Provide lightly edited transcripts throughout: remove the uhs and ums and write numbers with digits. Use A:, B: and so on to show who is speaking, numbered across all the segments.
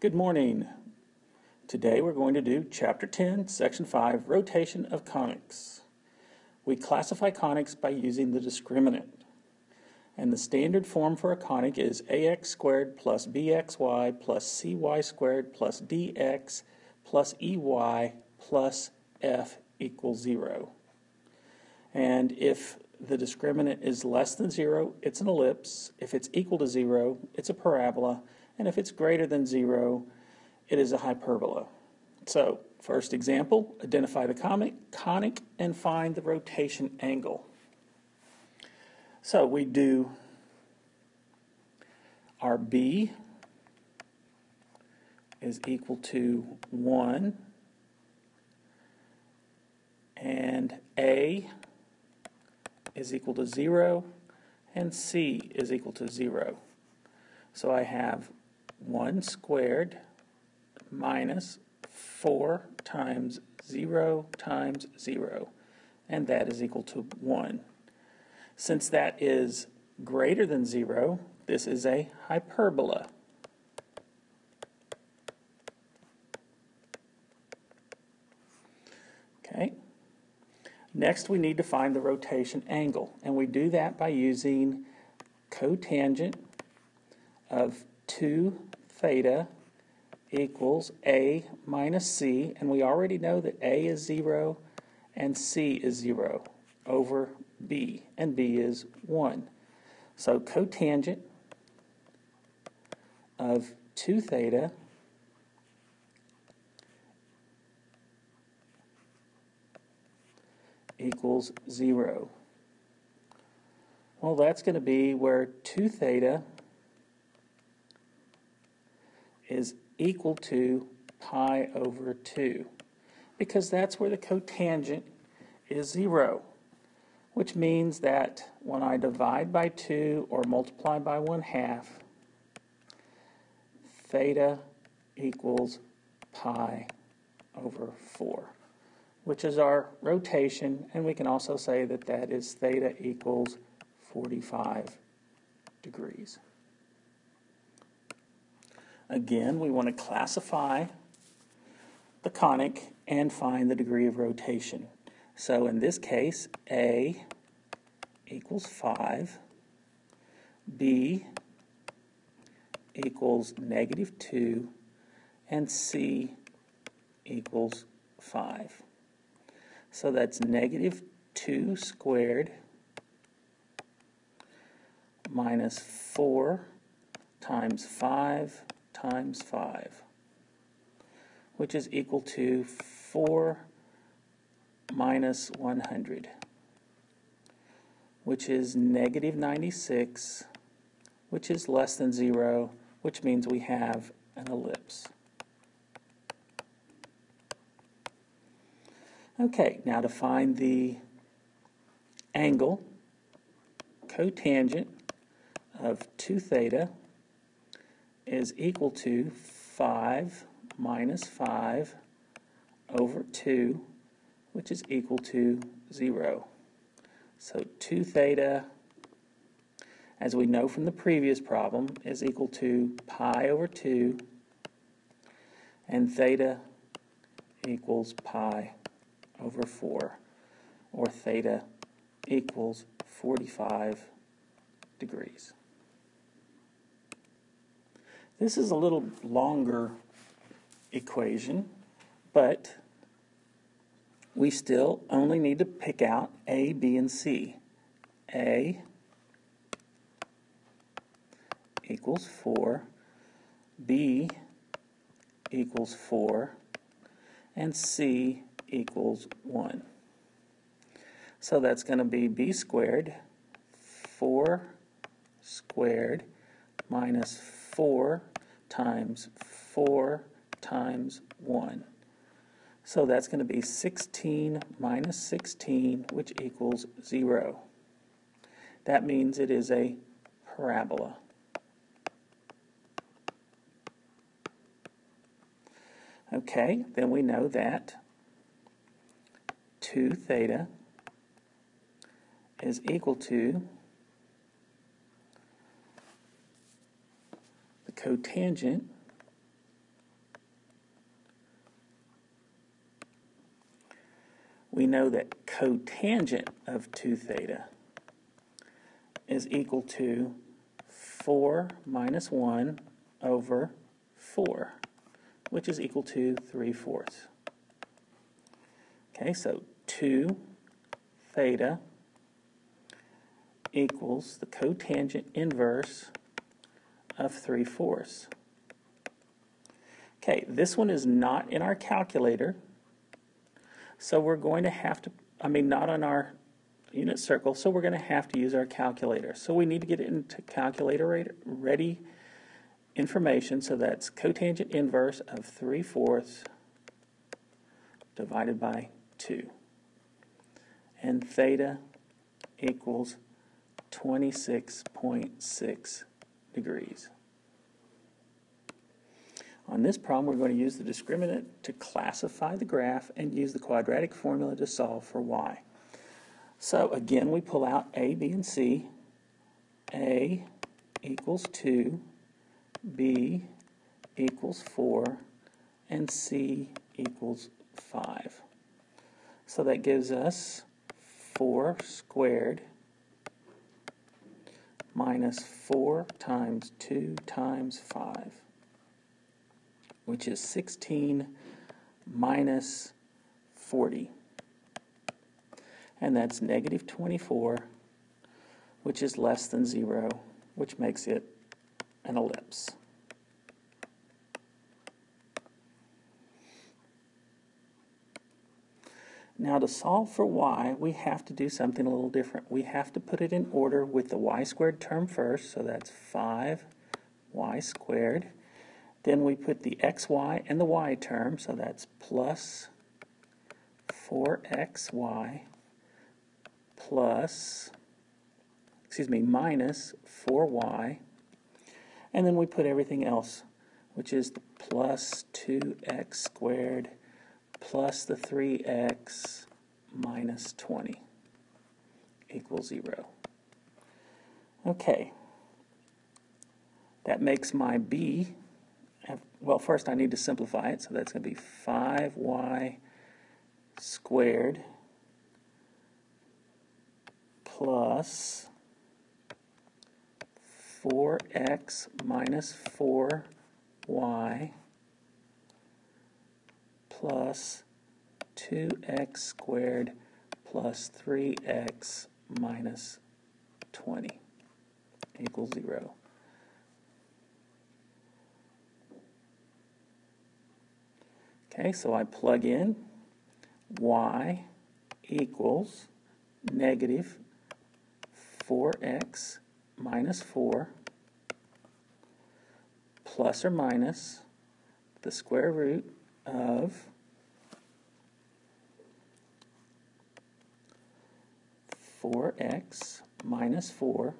A: Good morning. Today we're going to do Chapter 10, Section 5, Rotation of Conics. We classify conics by using the discriminant. And the standard form for a conic is ax squared plus bxy plus cy squared plus dx plus ey plus f equals 0. And if the discriminant is less than 0, it's an ellipse. If it's equal to 0, it's a parabola. And if it's greater than 0, it is a hyperbola. So, first example, identify the conic and find the rotation angle. So we do our B is equal to 1 and A is equal to 0 and C is equal to 0. So I have 1 squared minus 4 times 0 times 0, and that is equal to 1. Since that is greater than 0, this is a hyperbola. Okay. Next we need to find the rotation angle, and we do that by using cotangent of 2 theta equals A minus C, and we already know that A is 0 and C is 0 over B, and B is 1. So cotangent of 2 theta equals 0. Well, that's going to be where 2 theta is equal to pi over 2, because that's where the cotangent is 0, which means that when I divide by 2 or multiply by 1/2, theta equals pi over 4, which is our rotation, and we can also say that that is theta equals 45 degrees. Again, we want to classify the conic and find the degree of rotation. So in this case, A equals 5, B equals negative 2, and C equals 5. So that's negative 2 squared minus 4 times 5 times 5, which is equal to 4 minus 100, which is negative 96, which is less than 0, which means we have an ellipse. Okay, now to find the angle, cotangent of 2 theta is equal to 5 minus 5 over 2, which is equal to 0. So 2 theta, as we know from the previous problem, is equal to pi over 2, and theta equals pi over 4, or theta equals 45 degrees. This is a little longer equation, but we still only need to pick out A, B, and C. A equals 4, B equals 4, and C equals 1. So that's going to be B squared, 4 squared minus 4 times 4 times 1. So that's going to be 16 minus 16, which equals 0. That means it is a parabola. Okay, then we know that 2 theta is equal to the cotangent we know that cotangent of 2 theta is equal to 4 minus 1 over 4, which is equal to 3/4. Okay, so 2 theta equals the cotangent inverse of 3/4. Okay, this one is not in our calculator, so we're going to have to, not on our unit circle, so we're going to have to use our calculator. So we need to get it into calculator ready information, so that's cotangent inverse of 3/4 divided by 2. And theta equals 26.6 degrees. On this problem, we're going to use the discriminant to classify the graph and use the quadratic formula to solve for y. So again, we pull out a, b, and c. A equals 2, b equals 4, and c equals 5. So that gives us 4 squared minus 4 times 2 times 5, which is 16 minus 40. And that's negative 24, which is less than 0, which makes it an ellipse. Now to solve for y, we have to do something a little different. We have to put it in order with the y squared term first, so that's 5y squared. Then we put the xy and the y term, so that's plus 4xy minus 4y. And then we put everything else, which is the plus 2x squared plus the 3x minus 20 equals 0. Okay, that makes my b, well, first I need to simplify it, so that's going to be 5y squared plus 4x minus 4y plus 2x squared plus 3x minus 20 equals 0. Okay, so I plug in y equals negative 4x minus 4 plus or minus the square root of 4x minus 4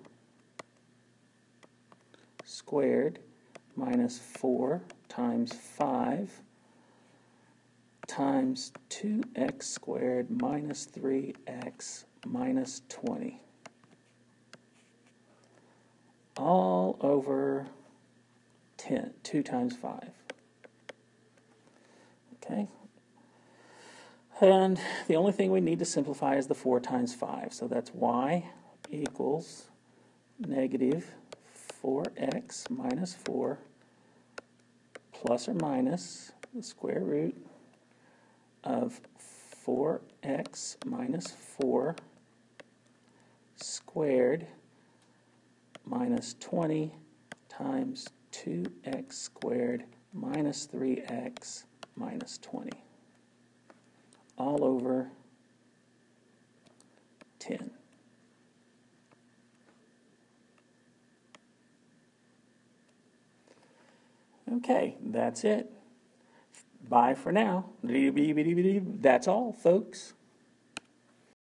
A: squared minus 4 times 5 times 2x squared minus 3x minus 20, all over 2 times 5. Okay, and the only thing we need to simplify is the 4 times 5, so that's y equals negative 4x minus 4 plus or minus the square root of 4x minus 4 squared minus 20 times 2x squared minus 3x minus 20, all over 10. Okay, that's it. Bye for now. That's all, folks.